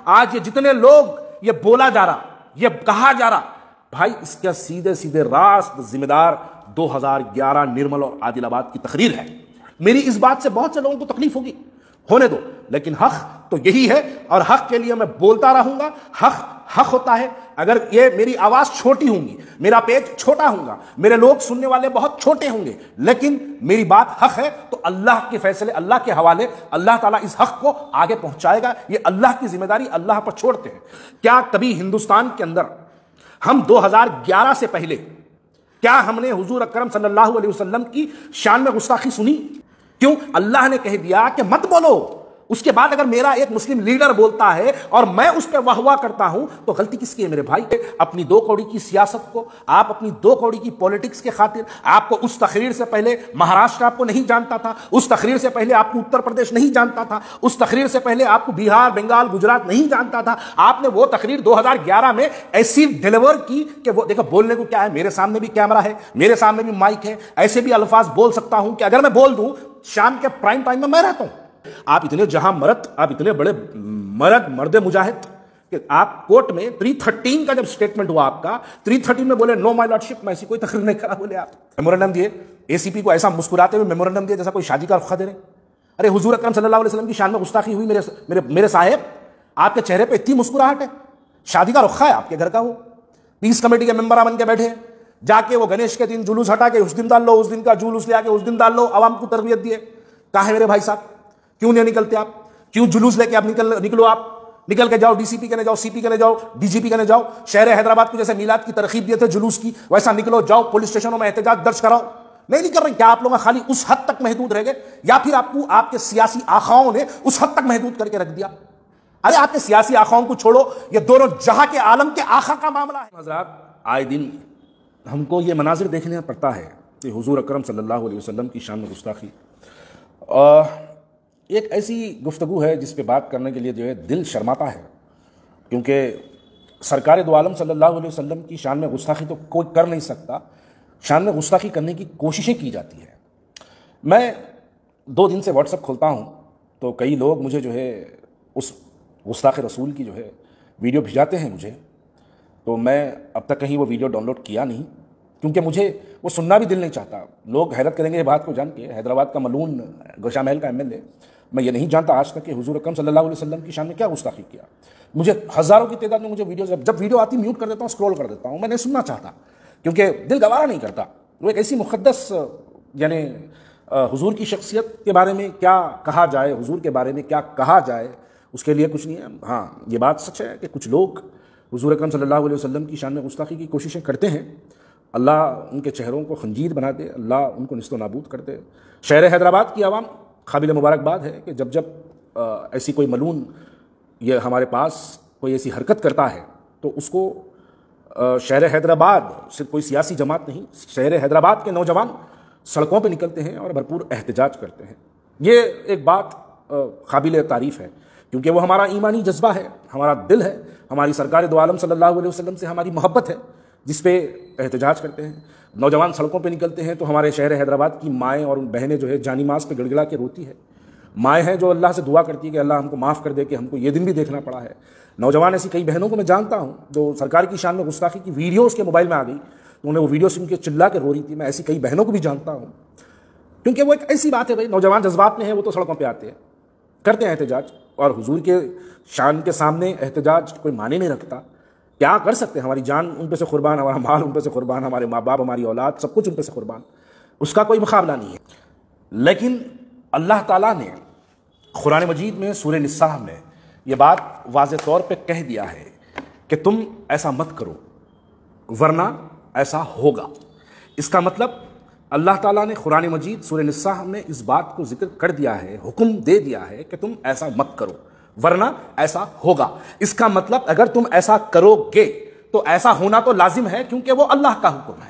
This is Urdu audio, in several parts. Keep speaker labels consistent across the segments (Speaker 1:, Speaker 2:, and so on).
Speaker 1: آج یہ جتنے لوگ یہ بولا جا رہا، یہ کہا جا رہا، بھائی اس کا سیدھے سیدھے راست ذمہ دار 2011 نرمل اور عادل آباد کی تقریر ہے۔ میری اس بات سے بہت سے لوگوں کو تکلیف ہوگی، ہونے دو، لیکن حق تو یہی ہے اور حق کے لیے میں بولتا رہوں گا۔ حق ہوتا ہے۔ اگر یہ میری آواز چھوٹی ہوں گی، میرا پیج چھوٹا ہوگا، میرے لوگ سننے والے بہت چھوٹے ہوں گے، لیکن میری بات حق ہے تو اللہ کے فیصلے، اللہ کے حوالے، اللہ تعالیٰ اس حق کو آگے پہنچائے گا۔ یہ اللہ کی ذمہ داری اللہ پر چھوڑتے ہیں۔ کیا کبھی ہندوستان کے اندر ہم 2011 سے پہلے کیا ہم نے حضور اکرم صلی اللہ علیہ وسلم کی شان میں گستاخی سنی؟ کیوں؟ اللہ نے کہہ دیا کہ مت بولو۔ اس کے بعد اگر میرا ایک مسلم لیڈر بولتا ہے اور میں اس پہ واہ واہ کرتا ہوں تو غلطی کس کی ہے میرے بھائی؟ اپنی دو کوڑی کی سیاست کو، آپ اپنی دو کوڑی کی پولیٹکس کے خاطر، آپ کو اس تقریر سے پہلے مہاراشٹر آپ کو نہیں جانتا تھا، اس تقریر سے پہلے آپ کو اتر پردیش نہیں جانتا تھا، اس تقریر سے پہلے آپ کو بہار، بنگال، گجرات نہیں جانتا تھا۔ آپ نے وہ تقریر 2011 میں ایسی ڈیلیور کی کہ وہ دیکھو بولنے کو کیا ہے، میرے سامنے بھی کیمرہ ہے، میرے سامنے بھی مائک ہے، ایسے بھی الفاظ بول سکتا ہوں کہ اگر میں بول دوں شام کے پرائم ٹائم میں رہتا ہوں۔ آپ اتنے جہاں مرد، آپ اتنے بڑے مرد مجاہد کہ آپ کورٹ میں 313 کا جب سٹیٹمنٹ ہوا آپ کا، 313 میں بولے نو مائی لارڈ شپ، میں ایسی کوئی تقریر نہیں کرا، بولے آپ میمورنڈم دیے، اے سی پی کو ایسا مسکراتے ہوئے میمورنڈم دیے جیسا کوئی شادی کا رخصہ دے رہے۔ ارے حضور اکرم صلی اللہ علیہ وسلم کی شان میں گستاخی ہوئی، میرے صاحب آپ کے چہرے پہ اتنی مسکراہٹ ہے، شادی کا رخہ ہے آپ کے گھر کا، وہ پیس کمیٹی کے ممبر بن کے بیٹھے ہیں، جا کے وہ گنیش کے دن جلوس ہٹا کے اس دن ڈال لو، اس دن کا جلوس لے آ کے اس دن ڈال لو، عوام کو تربیت دیے۔ کہاں ہے میرے بھائی صاحب؟ کیوں نہیں نکلتے آپ؟ کیوں جلوس لے کے آپ نکلو، آپ نکل کے جاؤ، ڈی سی پی کہنے جاؤ، سی پی کہنے جاؤ، ڈی جی پی کہنے جاؤ، شہر حیدرآباد کو جیسے میلاد کی ترغیب دیے تھے جلوس کی، ویسا نکلو، جاؤ پولیس اسٹیشنوں میں احتجاج درج کراؤ۔ نہیں کر رہے، کیا آپ لوگ خالی اس حد تک محدود رہ گئے یا پھر آپ کو آپ کے سیاسی آخاؤں نے اس حد تک محدود کر کے رکھ دیا؟ ارے آپ کے سیاسی آخاؤں کو چھوڑو، یہ دونوں جہاں کے عالم کے آخا کا معاملہ ہے۔ حضرات، آئے دن ہم کو یہ مناظر دیکھنے پڑتا ہے کہ حضور اکرم صلی اللہ علیہ وسلم کی شان میں گستاخی، ایک ایسی گفتگو ہے جس پہ بات کرنے کے لیے جو ہے دل شرماتا ہے، کیونکہ سرکار دو عالم صلی اللہ علیہ وسلم کی شان میں گستاخی تو کوئی کر نہیں سکتا، شان میں گستاخی کرنے کی کوششیں کی جاتی ہیں۔ میں 2 دن سے واٹس ایپ کھولتا ہوں تو کئی لوگ مجھے جو ہے اس گستاخ رسول کی جو ہے ویڈیو بھیجاتے ہیں مجھے، تو میں اب تک کہیں وہ ویڈیو ڈاؤن لوڈ کیا نہیں، کیونکہ مجھے وہ سننا بھی دل نہیں چاہتا۔ لوگ حیرت کریں گے یہ بات کو جان کے، حیدرآباد کا ملعون گوشہ محل کا ایم ایل اے، میں یہ نہیں جانتا آج تک کہ حضور اکرم صلی اللہ علیہ وسلم کی شان میں کیا گستاخی کیا۔ مجھے ہزاروں کی تعداد میں مجھے ویڈیو، جب ویڈیو آتی میوٹ کر دیتا ہوں، اسکرول کر دیتا ہوں، میں نہیں سننا چاہتا کیونکہ دل گوارا نہیں کرتا۔ وہ ایک ایسی مقدس، یعنی حضور کی شخصیت کے بارے میں کیا کہا جائے، حضور کے بارے میں کیا کہا جائے، اس کے لیے کچھ نہیں ہے۔ ہاں یہ بات سچ ہے کہ کچھ لوگ حضور اکرم صلی اللہ علیہ وسلم کی شان میں گستاخی کی کوششیں کرتے ہیں، اللہ ان کے چہروں کو خنجیر بنا دے، اللہ ان کو نیست و نابود کر دے۔ شہر حیدرآباد کی عوام قابل مبارکباد ہے کہ جب ایسی کوئی ملعون یہ ہمارے پاس کوئی ایسی حرکت کرتا ہے تو اس کو شہر حیدرآباد، صرف کوئی سیاسی جماعت نہیں، شہر حیدرآباد کے نوجوان سڑکوں پہ نکلتے ہیں اور بھرپور احتجاج کرتے ہیں۔ یہ ایک بات قابل تعریف ہے کیونکہ وہ ہمارا ایمانی جذبہ ہے، ہمارا دل ہے، ہماری سرکار دو عالم صلی اللہ علیہ وسلم سے ہماری محبت ہے جس پہ احتجاج کرتے ہیں۔ نوجوان سڑکوں پہ نکلتے ہیں تو ہمارے شہر حیدرآباد کی مائیں اور بہنیں جو ہے جانی ماس پہ گڑگڑا کے روتی ہے۔ مائیں ہیں جو اللہ سے دعا کرتی ہے کہ اللہ ہم کو معاف کر دے کہ ہم کو یہ دن بھی دیکھنا پڑا ہے۔ نوجوان ایسی کئی بہنوں کو میں جانتا ہوں جو سرکار کی شان میں گستاخی کی ویڈیو اس کے موبائل میں آ گئی، انہوں نے وہ ویڈیو سن کے چلا کے رو رہی تھی۔ میں ایسی کئی بہنوں کو بھی جانتا ہوں، کیونکہ وہ ایک ایسی بات ہے بھائی، نوجوان جذبات میں ہیں، وہ تو سڑکوں پہ آتے ہیں، کرتے ہیں احتجاج، اور حضور کے شان کے سامنے احتجاج کوئی معنی نہیں رکھتا۔ کیا کر سکتے ہیں؟ ہماری جان ان پہ سے قربان، ہمارا مال ان پہ سے قربان، ہمارے ماں باپ، ہماری اولاد، سب کچھ ان پہ سے قربان، اس کا کوئی مقابلہ نہیں ہے۔ لیکن اللہ تعالیٰ نے قرآن مجید میں سورہ نساء میں یہ بات واضح طور پہ کہہ دیا ہے کہ تم ایسا مت کرو ورنہ ایسا ہوگا۔ اس کا مطلب اللہ تعالیٰ نے قرآن مجید سورہ نساء میں اس بات کو ذکر کر دیا ہے، حکم دے دیا ہے کہ تم ایسا مت کرو ورنہ ایسا ہوگا۔ اس کا مطلب اگر تم ایسا کرو گے تو ایسا ہونا تو لازم ہے، کیونکہ وہ اللہ کا حکم ہے۔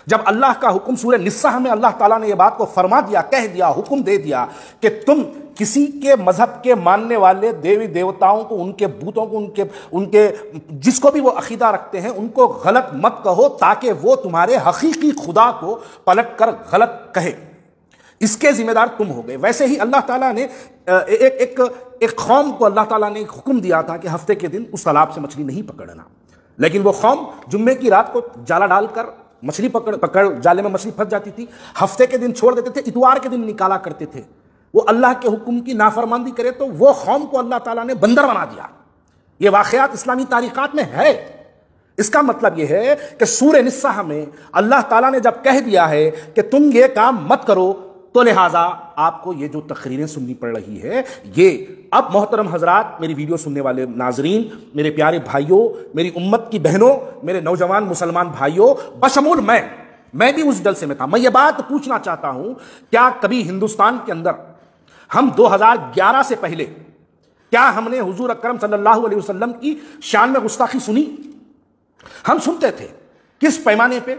Speaker 1: جب اللہ کا حکم سورہ نساء میں اللہ تعالیٰ نے یہ بات کو فرما دیا، کہہ دیا، حکم دے دیا کہ تم کسی کے مذہب کے ماننے والے دیوی دیوتاؤں کو، ان کے بتوں کو، ان کے جس کو بھی وہ عقیدہ رکھتے ہیں، ان کو غلط مت کہو تاکہ وہ تمہارے حقیقی خدا کو پلٹ کر غلط کہے، اس کے ذمہ دار تم ہو گئے۔ ویسے ہی اللہ تعالیٰ نے ایک قوم کو اللہ تعالیٰ نے ایک حکم دیا تھا کہ ہفتے کے دن اس تالاب سے مچھلی نہیں پکڑنا، لیکن وہ قوم جمعے کی رات کو جالا ڈال کر مچھلی پکڑ جالے میں مچھلی پھنس جاتی تھی، ہفتے کے دن چھوڑ دیتے تھے، اتوار کے دن نکالا کرتے تھے۔ وہ اللہ کے حکم کی نافرمانی کرے تو وہ قوم کو اللہ تعالیٰ نے بندر بنا دیا۔ یہ واقعات اسلامی تاریخات میں ہے۔ اس کا مطلب یہ ہے کہ سورہ نساء میں اللہ تعالیٰ نے جب کہہ دیا ہے کہ تم یہ کام مت کرو، تو لہٰذا آپ کو یہ جو تقریریں سننی پڑ رہی ہے، یہ اب محترم حضرات، میری ویڈیو سننے والے ناظرین، میرے پیارے بھائیوں، میری امت کی بہنوں، میرے نوجوان مسلمان بھائیوں، بشمول میں بھی اس جلسے میں تھا۔ میں یہ بات پوچھنا چاہتا ہوں، کیا کبھی ہندوستان کے اندر ہم 2011 سے پہلے کیا ہم نے حضور اکرم صلی اللہ علیہ وسلم کی شان میں گستاخی سنی؟ ہم سنتے تھے کس پیمانے پہ؟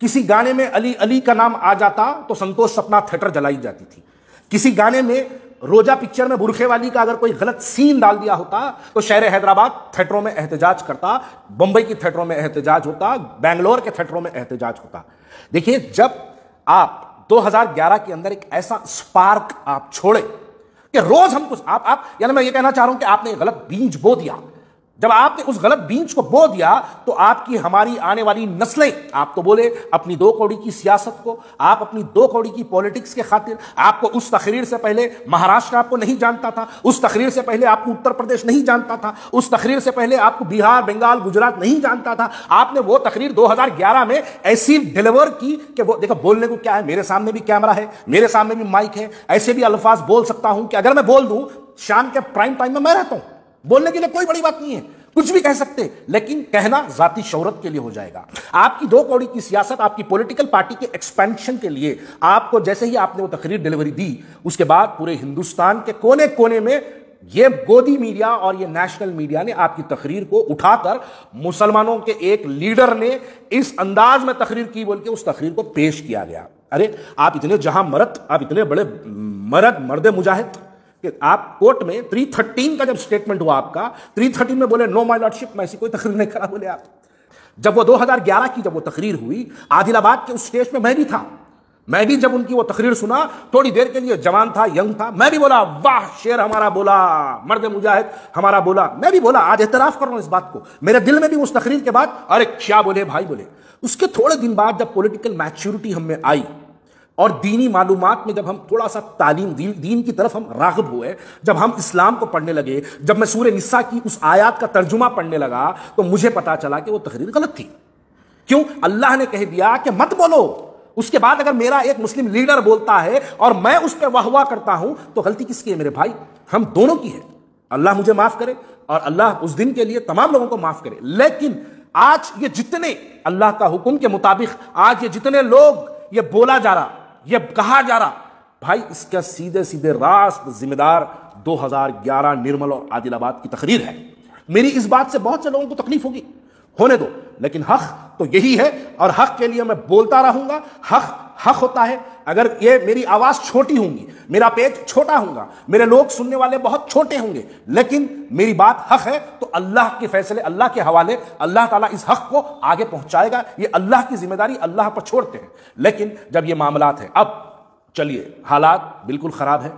Speaker 1: کسی گانے میں علی علی کا نام آ جاتا تو سنتوش سپنا تھیٹر جلائی جاتی تھی، کسی گانے میں روجا پکچر میں برقعے والی کا اگر کوئی غلط سین ڈال دیا ہوتا تو شہر حیدرآباد تھیٹروں میں احتجاج کرتا، بمبئی کی تھیٹروں میں احتجاج ہوتا، بنگلور کے تھیٹروں میں احتجاج ہوتا۔ دیکھیے، جب آپ 2011 کے اندر ایک ایسا سپارک آپ چھوڑے کہ روز ہم کچھ یعنی میں یہ کہنا چاہ رہا ہوں کہ آپ نے غلط بیج بو دیا۔ جب آپ نے اس غلط بیج کو بو دیا تو آپ کی ہماری آنے والی نسلیں، آپ تو بولے اپنی دو کوڑی کی سیاست کو، آپ اپنی دو کوڑی کی پولیٹکس کے خاطر، آپ کو اس تقریر سے پہلے مہاراشٹر آپ کو نہیں جانتا تھا، اس تقریر سے پہلے آپ کو اتر پردیش نہیں جانتا تھا، اس تقریر سے پہلے آپ کو بہار، بنگال، گجرات نہیں جانتا تھا۔ آپ نے وہ تقریر 2011 میں ایسی ڈیلیور کی کہ وہ دیکھو بولنے کو کیا ہے، میرے سامنے بھی کیمرہ ہے، میرے سامنے بھی مائک ہے، ایسے بھی الفاظ بول سکتا ہوں کہ اگر میں بول دوں، شام کے پرائم ٹائم میں رہتا ہوں، بولنے کے لیے کوئی بڑی بات نہیں ہے، کچھ بھی کہہ سکتے، لیکن کہنا ذاتی شہرت کے لیے ہو جائے گا۔ آپ کی دو کوڑی کی سیاست، آپ کی پولیٹیکل پارٹی کے ایکسپینشن کے لیے آپ کو جیسے ہی آپ نے وہ تقریر ڈیلیوری دی، اس کے بعد پورے ہندوستان کے کونے کونے میں یہ گودی میڈیا اور یہ نیشنل میڈیا نے آپ کی تقریر کو اٹھا کر مسلمانوں کے ایک لیڈر نے اس انداز میں تقریر کی بول کے اس تقریر کو پیش کیا گیا۔ ارے آپ اتنے جہاں مرد، آپ اتنے بڑے مرد مجاہد کہ آپ کورٹ میں 313 کا جب سٹیٹمنٹ ہوا آپ کا، 313 میں بولے نو مائی لارڈشپ، میں ایسی کوئی تقریر نہیں کرا، بولے آپ۔ جب وہ 2011 کی جب وہ تقریر ہوئی، عادل آباد کے اس اسٹیج پہ میں بھی تھا، میں بھی جب ان کی وہ تقریر سنا، تھوڑی دیر کے لیے جوان تھا، ینگ تھا، میں بھی بولا واہ شیر ہمارا بولا، مرد مجاہد ہمارا بولا، میں بھی بولا، آج اعتراف کر رہا ہوں اس بات کو، میرے دل میں بھی اس تقریر کے بعد ارے کیا بولے بھائی بولے۔ اس کے تھوڑے دن بعد جب پولیٹیکل میچورٹی ہم میں آئی اور دینی معلومات میں جب ہم تھوڑا سا تعلیم دین کی طرف ہم راغب ہوئے، جب ہم اسلام کو پڑھنے لگے، جب میں سورہ نساء کی اس آیات کا ترجمہ پڑھنے لگا تو مجھے پتا چلا کہ وہ تقریر غلط تھی۔ کیوں؟ اللہ نے کہہ دیا کہ مت بولو، اس کے بعد اگر میرا ایک مسلم لیڈر بولتا ہے اور میں اس پہ واہ واہ کرتا ہوں تو غلطی کس کی ہے میرے بھائی؟ ہم دونوں کی ہے۔ اللہ مجھے معاف کرے اور اللہ اس دن کے لیے تمام لوگوں کو معاف کرے۔ لیکن آج یہ جتنے اللہ کا حکم کے مطابق آج یہ جتنے لوگ یہ بولا جا رہا، یہ کہا جا رہا، بھائی اس کا سیدھے راست ذمہ دار 2011 نرمل اور عادل آباد کی تقریر ہے۔ میری اس بات سے بہت سے لوگوں کو تکلیف ہوگی، ہونے دو، لیکن حق تو یہی ہے اور حق کے لیے میں بولتا رہوں گا۔ حق ہوتا ہے، اگر یہ میری آواز چھوٹی ہوں گی، میرا پیج چھوٹا ہوگا، میرے لوگ سننے والے بہت چھوٹے ہوں گے، لیکن میری بات حق ہے تو اللہ کے فیصلے، اللہ کے حوالے، اللہ تعالیٰ اس حق کو آگے پہنچائے گا۔ یہ اللہ کی ذمہ داری، اللہ پر چھوڑتے ہیں۔ لیکن جب یہ معاملات ہیں، اب چلیے حالات بالکل خراب ہیں،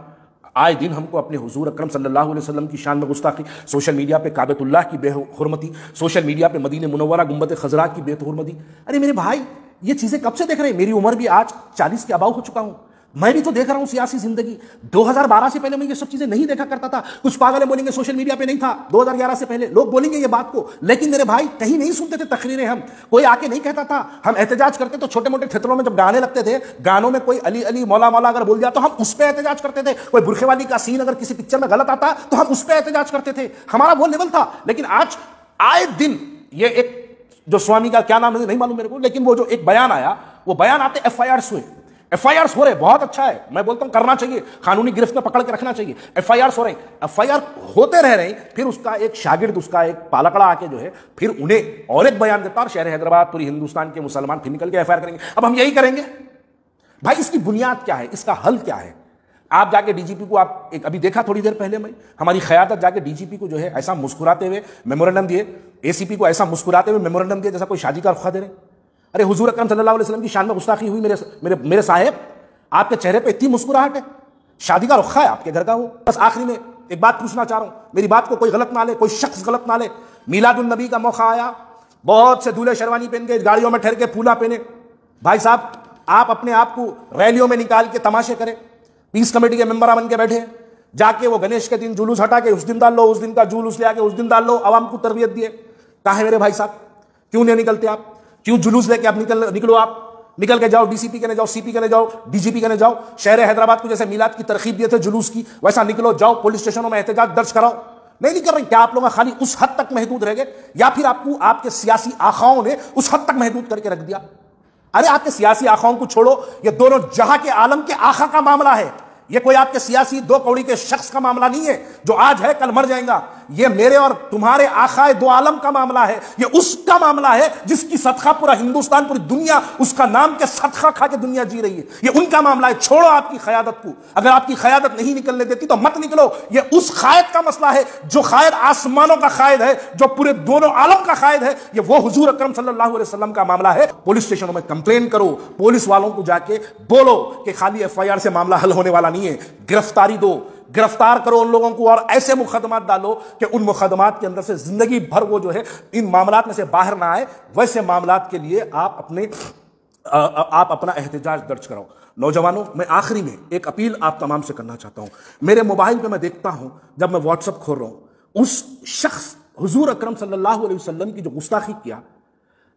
Speaker 1: آئے دن ہم کو اپنے حضور اکرم صلی اللہ علیہ وسلم کی شان میں گستاخی، سوشل میڈیا پہ کعبۃ اللہ کی بے حرمتی، سوشل میڈیا پہ مدینہ منورہ گنبد خضرا کی بے حرمتی۔ ارے میرے بھائی، یہ چیزیں کب سے دیکھ رہے ہیں؟ میری عمر بھی آج 40 کے اباؤ ہو چکا ہوں، میں بھی تو دیکھ رہا ہوں سیاسی زندگی۔ 2012 سے پہلے میں یہ سب چیزیں نہیں دیکھا کرتا تھا۔ کچھ پاگل بولیں گے سوشل میڈیا پہ نہیں تھا 2011 سے پہلے، لوگ بولیں گے یہ بات کو، لیکن میرے بھائی کہیں نہیں سنتے تھے تقریریں، ہم کوئی آ کے نہیں کہتا تھا، ہم احتجاج کرتے تو چھوٹے موٹے تھیٹروں میں جب گانے لگتے تھے، گانوں میں کوئی علی علی مولا مولا اگر بول دیا تو ہم اس پہ احتجاج کرتے تھے، کوئی برقعے والی کا سین اگر کسی پکچر میں غلط آتا تو ہم اس پہ احتجاج کرتے تھے، ہمارا وہ لیول تھا۔ لیکن آج آئے دن یہ ایک جو سوامی کا کیا نام ہے نہیں معلوم میرے کو، لیکن وہ جو ایک بیان آیا، وہ بیان آتے ایف آئی آرز ہوئے، ایف آئی آرز ہو رہے، بہت اچھا ہے، میں بولتا ہوں کرنا چاہیے، قانونی گرفت میں پکڑ کے رکھنا چاہیے۔ ایف آئی آرز ہو رہے ہیں، ایف آئی آر ہوتے رہ رہے ہیں، پھر اس کا ایک شاگرد، اس کا ایک پالکڑا آ کے جو ہے پھر انہیں اور ایک بیان دیتا، اور شہر حیدرآباد پوری ہندوستان کے مسلمان پھر نکل کے ایف آئی آر کریں گے۔ اب ہم یہی کریں گے؟ بھائی اس کی بنیاد کیا ہے؟ اس کا حل کیا ہے؟ آپ جا کے ڈی جی پی کو، آپ ایک ابھی دیکھا تھوڑی دیر پہلے میں ہماری قیادت جا کے ڈی جی پی کو جو ہے ایسا مسکراتے ہوئے میمورنڈم دیے، اے سی پی کو ایسا مسکراتے ہوئے میمورنڈم دیے جیسا کوئی شادی کا رخصہ دے رہے۔ ارے حضور اکرم صلی اللہ علیہ وسلم کی شان میں گستاخی ہوئی، میرے صاحب آپ کے چہرے پہ اتنی مسکراہٹ ہے، شادی کا رخا ہے آپ کے گھر کا وہ. بس آخری میں ایک بات پوچھنا چاہ رہا ہوں, میری بات کو کوئی غلط نہ لے, کوئی شخص غلط نہ لے. میلاد النبی کا موقع آیا, بہت سے دولہے شیروانی پہن کے گاڑیوں میں ٹھہر کے پھولا پہنے. بھائی صاحب, آپ اپنے آپ کو ریلیوں میں نکال کے تماشے کریں, پیس کمیٹی کے ممبر بن کے بیٹھے, جا کے وہ گنیش کے دن جلوس ہٹا کے اس دن ڈال لو, اس دن کا جلوس لے آ کے اس دن ڈال لو, عوام کو تربیت دیے. کہاں ہے میرے بھائی صاحب, کیوں نہیں نکلتے آپ؟ کیوں جلوس لے کے آپ نکلو, آپ نکل کے جاؤ, ڈی سی پی کہنے جاؤ, سی پی کہنے جاؤ, ڈی جی پی کہنے جاؤ. شہر حیدرآباد کو جیسے میلاد کی ترغیب دیے تھے جلوس کی, ویسا نکلو, جاؤ پولیس اسٹیشنوں میں احتجاج درج کراؤ. نہیں کر رہے. کیا آپ لوگ خالی اس حد تک محدود رہ گئے, یا پھر آپ کو آپ کے سیاسی آخاؤں نے اس حد تک محدود کر کے رکھ دیا؟ ارے آپ کے سیاسی آخاؤں کو چھوڑو, یہ دونوں جہاں کے عالم کے آخا کا معاملہ ہے. یہ کوئی آپ کے سیاسی دو کوڑی کے شخص کا معاملہ نہیں ہے جو آج ہے کل مر جائیں گا. یہ میرے اور تمہارے آقا دو عالم کا معاملہ ہے. یہ اس کا معاملہ ہے جس کی صدقہ پورا ہندوستان, پوری دنیا اس کا نام کے صدقہ کھا کے دنیا جی رہی ہے. یہ ان کا معاملہ ہے. چھوڑو آپ کی قیادت کو. اگر آپ کی قیادت نہیں نکلنے دیتی تو مت نکلو. یہ اس قائد کا مسئلہ ہے جو قائد آسمانوں کا قائد ہے, جو پورے دونوں عالم کا قائد ہے. یہ وہ حضور اکرم صلی اللہ علیہ وسلم کا معاملہ ہے. پولیس اسٹیشنوں میں کمپلین کرو, پولیس والوں کو جا کے بولو کہ خالی ایف آئی آر سے معاملہ حل ہونے والا نہیں ہے. گرفتاری دو, گرفتار کرو ان لوگوں کو, اور ایسے مقدمات ڈالو کہ ان مقدمات کے اندر سے زندگی بھر وہ جو ہے ان معاملات میں سے باہر نہ آئے. ویسے معاملات کے لیے آپ اپنا احتجاج درج کراؤ. نوجوانوں, میں آخری میں ایک اپیل آپ تمام سے کرنا چاہتا ہوں. میرے موبائل پہ میں دیکھتا ہوں, جب میں واٹس ایپ کھول رہا ہوں, اس شخص حضور اکرم صلی اللہ علیہ وسلم کی جو گستاخی کیا,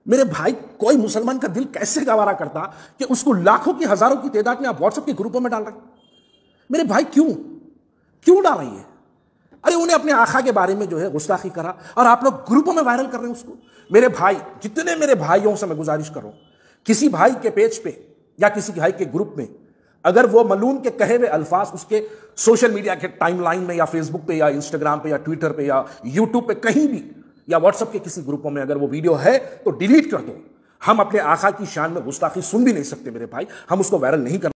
Speaker 1: میرے بھائی کوئی مسلمان کا دل کیسے گوارا کرتا کہ اس کو لاکھوں کی ہزاروں کی تعداد میں آپ واٹس ایپ کے گروپوں میں ڈال رہے ہیں؟ میرے بھائی کیوں ڈال رہی ہے؟ ارے انہیں اپنے آقا کے بارے میں جو ہے گستاخی کرا اور آپ لوگ گروپوں میں وائرل کر رہے ہیں اس کو. میرے بھائی, جتنے میرے بھائیوں سے میں گزارش کر رہا ہوں, کسی بھائی کے پیج پہ یا کسی بھائی کے گروپ میں اگر وہ ملعون کے کہے ہوئے الفاظ اس کے سوشل میڈیا کے ٹائم لائن میں یا فیس بک پہ یا انسٹاگرام پہ یا ٹویٹر پہ یا یوٹیوب پہ کہیں بھی یا واٹس ایپ کے کسی گروپوں میں اگر وہ ویڈیو ہے تو ڈیلیٹ کر دو. ہم اپنے آقا کی شان میں گستاخی سن بھی نہیں سکتے میرے بھائی, ہم اس کو وائرل نہیں کرتے.